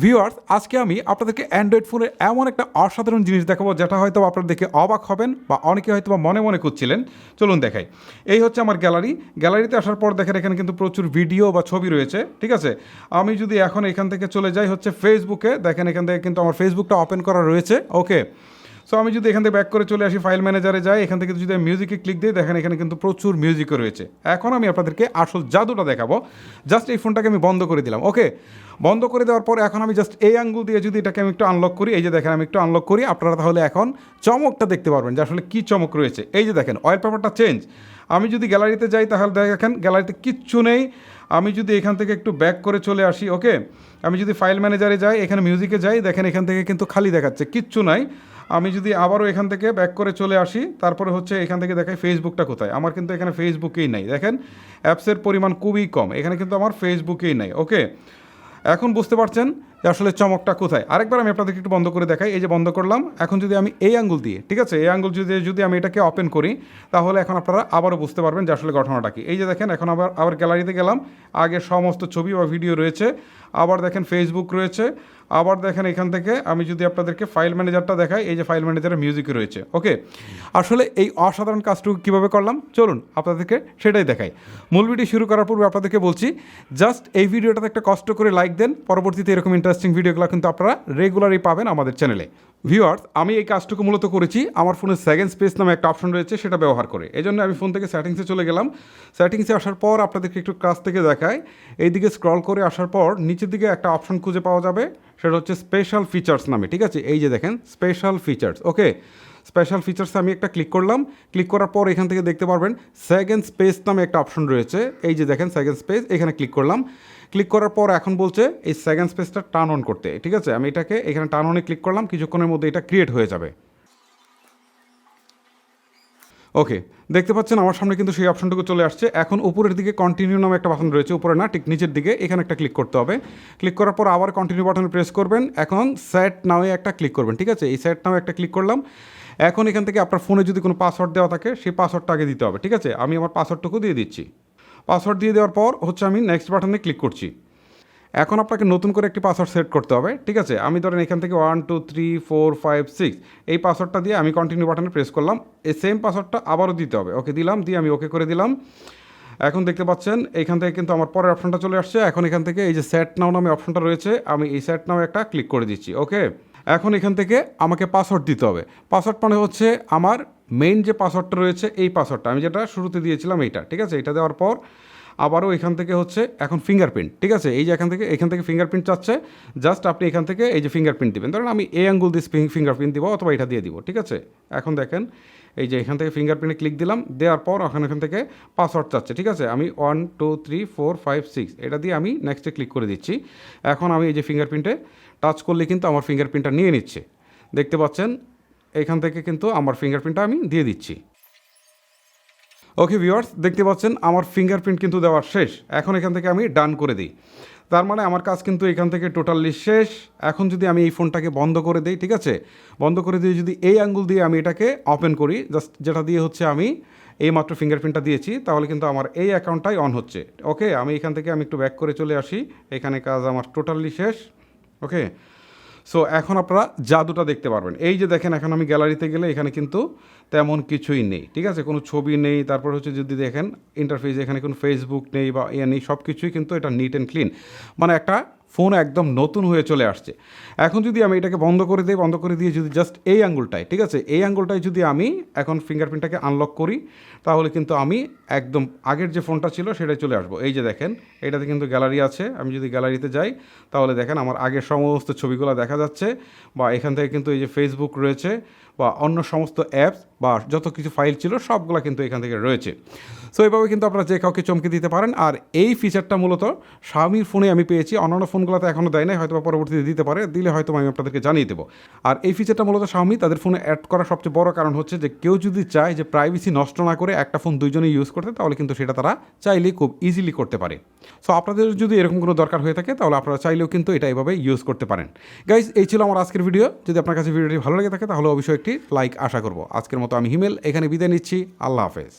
Viewers, আজকে আমি আপনাদেরকে অ্যান্ড্রয়েড ফোনের এমন একটা অসাধারণ জিনিস দেখাবো যেটা হয়তো আপনারা দেখে অবাক হবেন বা অনেকে হয়তো মনে মনে করছিলেন। চলুন দেখাই। এই হচ্ছে আমার গ্যালারিতে আসার পর দেখেন এখানে কিন্তু প্রচুর ভিডিও বা ছবি রয়েছে, ঠিক আছে। আমি যদি এখন এখান থেকে চলে যাই হচ্ছে ফেসবুকে, দেখেন এখান থেকে কিন্তু আমার ফেসবুকটা ওপেন করা রয়েছে। ওকে, সো আমি যদি এখান থেকে ব্যাক করে চলে আসি ফাইল ম্যানেজারে যাই, এখান থেকে যদি আমি মিউজিকে ক্লিক দিই, দেখেন এখানে কিন্তু প্রচুর মিউজিকও রয়েছে। এখন আমি আপনাদেরকে আসল জাদুটা দেখাবো। জাস্ট এই ফোনটাকে আমি বন্ধ করে দিলাম। ওকে, বন্ধ করে দেওয়ার পর এখন আমি জাস্ট এই আঙ্গুল দিয়ে যদি এটাকে আমি একটু আনলক করি, এই যে দেখেন আমি একটু আনলক করি, আপনারা তাহলে এখন চমকটা দেখতে পারবেন যে আসলে কী চমক রয়েছে। এই যে দেখেন অয়েল পেপারটা চেঞ্জ। আমি যদি গ্যালারিতে যাই তাহলে দেখেন গ্যালারিতে কিচ্ছু নেই। আমি যদি এখান থেকে একটু ব্যাক করে চলে আসি, ওকে, আমি যদি ফাইল ম্যানেজারে যাই, এখানে মিউজিকে যাই, দেখেন এখান থেকে কিন্তু খালি দেখাচ্ছে, কিচ্ছু নাই। আমি যদি আবারও এখান থেকে ব্যাক করে চলে আসি, তারপরে হচ্ছে এখান থেকে দেখাই ফেসবুকটা কোথায়। আমার কিন্তু এখানে ফেসবুকেই নাই, দেখেন অ্যাপসের পরিমাণ খুবই কম, এখানে কিন্তু আমার ফেসবুকেই নাই। ওকে, এখন বুঝতে পারছেন যে আসলে চমকটা কোথায়। আরেকবার আমি আপনাদেরকে একটু বন্ধ করে দেখাই। এই যে বন্ধ করলাম, এখন যদি আমি এই আঙ্গুল দিয়ে, ঠিক আছে, এই আঙ্গুল যদি আমি এটাকে ওপেন করি, তাহলে এখন আপনারা আবারও বুঝতে পারবেন যে আসলে ঘটনাটা কি। এই যে দেখেন এখন আবার গ্যালারিতে গেলাম, আগে সমস্ত ছবি বা ভিডিও রয়েছে, আবার দেখেন ফেসবুক রয়েছে, আবার দেখেন এখান থেকে আমি যদি আপনাদেরকে ফাইল ম্যানেজারটা দেখাই, এই যে ফাইল ম্যানেজারের মিউজিক রয়েছে। ওকে, আসলে এই অসাধারণ কাজটুকু কীভাবে করলাম চলুন আপনাদেরকে সেটাই দেখাই। মূল ভিডিও শুরু করার পূর্বে আপনাদেরকে বলছি, জাস্ট এই ভিডিওটাতে একটা কষ্ট করে লাইক দেন, পরবর্তীতে এরকম ইন্টারেস্টিং ভিডিওগুলো কিন্তু আপনারা রেগুলারই পাবেন আমাদের চ্যানেলে। ভিউয়ার্স, আমি এই কাজটুকু মূলত করেছি আমার ফোনে সেকেন্ড স্পেস নামে একটা অপশন রয়েছে, সেটা ব্যবহার করে। এই জন্য আমি ফোন থেকে সেটিংসে চলে গেলাম। সেটিংসে আসার পর আপনাদেরকে একটু কাছ থেকে দেখায়, এইদিকে স্ক্রল করে আসার পর নিচের দিকে একটা অপশন খুঁজে পাওয়া যাবে, সেটা হচ্ছে স্পেশাল ফিচার্স নামে, ঠিক আছে। এই যে দেখেন স্পেশাল ফিচার্স। ওকে, স্পেশাল ফিচার্সে আমি একটা ক্লিক করলাম। ক্লিক করার পর এখান থেকে দেখতে পারবেন সেকেন্ড স্পেস নামে একটা অপশন রয়েছে। এই যে দেখেন সেকেন্ড স্পেস, এখানে ক্লিক করলাম। ক্লিক করার পর এখন বলছে এই সেকেন্ড স্পেসটা টার্ন অন করতে, ঠিক আছে। আমি এটাকে এখানে টার্ন অনে ক্লিক করলাম, কিছুক্ষণের মধ্যে এটা ক্রিয়েট হয়ে যাবে। ওকে, দেখতে পাচ্ছেন আমার সামনে কিন্তু সেই অপশনটুকু চলে আসছে। এখন উপরের দিকে কন্টিনিউ নামে একটা বাটন রয়েছে, উপরে না ঠিক নিচের দিকে, এখানে একটা ক্লিক করতে হবে। ক্লিক করার পর আবার কন্টিনিউ বাটনে প্রেস করবেন। এখন সেট নাওয়ে একটা ক্লিক করবেন, ঠিক আছে। এই সেট নাও একটা ক্লিক করলাম। এখন এখান থেকে আপনার ফোনে যদি কোনো পাসওয়ার্ড দেওয়া থাকে, সেই পাসওয়ার্ডটা আগে দিতে হবে, ঠিক আছে। আমি আমার পাসওয়ার্ডটুকু দিয়ে দিচ্ছি। পাসওয়ার্ড দিয়ে দেওয়ার পর হচ্ছে আমি নেক্সট বাটনে ক্লিক করছি। এখন আপনাকে নতুন করে একটি পাসওয়ার্ড সেট করতে হবে, ঠিক আছে। আমি ধরেন এখান থেকে 1 2 3 4 5 6 এই পাসওয়ার্ডটা দিয়ে আমি কন্টিনিউ বাটনে প্রেস করলাম। এই সেম পাসওয়ার্ডটা আবারও দিতে হবে। ওকে দিলাম, দিয়ে আমি ওকে করে দিলাম। এখন দেখতে পাচ্ছেন এখান থেকে কিন্তু আমার পরের অপশনটা চলে আসছে। এখন এখান থেকে এই যে সেট নাও নামে অপশনটা রয়েছে, আমি এই সেট নাও একটা ক্লিক করে দিচ্ছি। ওকে, এখন এখান থেকে আমাকে পাসওয়ার্ড দিতে হবে। পাসওয়ার্ড মানে হচ্ছে আমার মেইন যে পাসওয়ার্ডটা রয়েছে, এই পাসওয়ার্ডটা আমি যেটা শুরুতে দিয়েছিলাম এইটা, ঠিক আছে। এটা দেওয়ার পর আবারও এখান থেকে হচ্ছে এখন ফিঙ্গারপ্রিন্ট, ঠিক আছে। এই যে এখান থেকে ফিঙ্গারপ্রিন্ট চাচ্ছে, জাস্ট আপনি এখান থেকে এই যে ফিঙ্গারপ্রিন্ট দিবেন। ধরেন আমি এই আঙ্গুল দিয়ে ফিঙ্গারপ্রিন্ট দিব অথবা এটা দিয়ে দিব, ঠিক আছে। এখন দেখেন এই যে এখান থেকে ফিঙ্গারপ্রিন্টে ক্লিক দিলাম, দেওয়ার পর এখান থেকে পাসওয়ার্ড চাচ্ছে, ঠিক আছে। আমি 1 2 3 4 5 6 এটা দিয়ে আমি নেক্সটে ক্লিক করে দিচ্ছি। এখন আমি এই যে ফিঙ্গারপ্রিন্টে টাচ করলে কিন্তু আমার ফিঙ্গারপ্রিন্টটা নিয়ে নিচ্ছে, দেখতে পাচ্ছেন। এখান থেকে কিন্তু আমার ফিঙ্গারপ্রিন্টটা আমি দিয়ে দিচ্ছি। ওকে ভিউয়ার্স, দেখতে পাচ্ছেন আমার ফিঙ্গারপ্রিন্ট কিন্তু দেওয়া শেষ। এখন এখান থেকে আমি ডান করে দিই, তার মানে আমার কাজ কিন্তু এখান থেকে টোটালি শেষ। এখন যদি আমি এই ফোনটাকে বন্ধ করে দিই, ঠিক আছে, বন্ধ করে দিয়ে যদি এই আঙ্গুল দিয়ে আমি এটাকে ওপেন করি, জাস্ট যেটা দিয়ে হচ্ছে আমি এই মাত্র ফিঙ্গারপ্রিন্টটা দিয়েছি, তাহলে কিন্তু আমার এই অ্যাকাউন্টটাই অন হচ্ছে। ওকে, আমি এখান থেকে আমি একটু ব্যাক করে চলে আসি, এখানে কাজ আমার টোটালি শেষ। ওকে, সো এখন আপনারা জাদুটা দেখতে পারবেন। এই যে দেখেন এখন আমি গ্যালারিতে গেলে এখানে কিন্তু তেমন কিছুই নেই, ঠিক আছে, কোনো ছবি নেই। তারপর হচ্ছে যদি দেখেন ইন্টারফেস, এখানে কোনো ফেসবুক নেই বা ইয়ে নেই, সব কিছুই কিন্তু এটা নিট অ্যান্ড ক্লিন, মানে একটা ফোন একদম নতুন হয়ে চলে আসছে। এখন যদি আমি এটাকে বন্ধ করে দিই, বন্ধ করে দিয়ে যদি জাস্ট এই আঙ্গুলটায়, ঠিক আছে, এই আঙ্গুলটায় যদি আমি এখন ফিঙ্গারপ্রিন্টটাকে আনলক করি, তাহলে কিন্তু আমি একদম আগের যে ফোনটা ছিল সেটাই চলে আসবো। এই যে দেখেন এটাতে কিন্তু গ্যালারি আছে, আমি যদি গ্যালারিতে যাই তাহলে দেখেন আমার আগের সমস্ত ছবিগুলো দেখা যাচ্ছে, বা এখান থেকে কিন্তু এই যে ফেসবুক রয়েছে বা অন্য সমস্ত অ্যাপস বা যত কিছু ফাইল ছিল সবগুলো কিন্তু এখান থেকে রয়েছে। সো এইভাবে কিন্তু আপনারা যে কাউকে চমকে দিতে পারেন। আর এই ফিচারটা মূলত Xiaomiর ফোনে আমি পেয়েছি, অন্যান্য ফোনগুলোতে এখনও দেয় নাই, হয়তো পরবর্তীতে দিতে পারে, দিলে হয়তো আমি আপনাদেরকে জানিয়ে দেবো। আর এই ফিচারটা মূলত Xiaomi তাদের ফোনে অ্যাড করার সবচেয়ে বড় কারণ হচ্ছে যে কেউ যদি চায় যে প্রাইভেসি নষ্ট না করে একটা ফোন দুইজনেই ইউজ করতে, তাহলে কিন্তু সেটা তারা চাইলেই খুব ইজিলি করতে পারে। সো আপনাদের যদি এরকম কোনো দরকার হয়ে থাকে তাহলে আপনারা চাইলেও কিন্তু এটা এইভাবে ইউজ করতে পারেন। গাইজ, এই ছিল আমার আজকের ভিডিও। যদি আপনার কাছে ভিডিওটি ভালো লেগে থাকে তাহলে অবশ্যই একটি লাইক আশা করব। আজকের মতো আমি হিমেল এখানে বিদায় নিচ্ছি। আল্লাহ হাফেজ।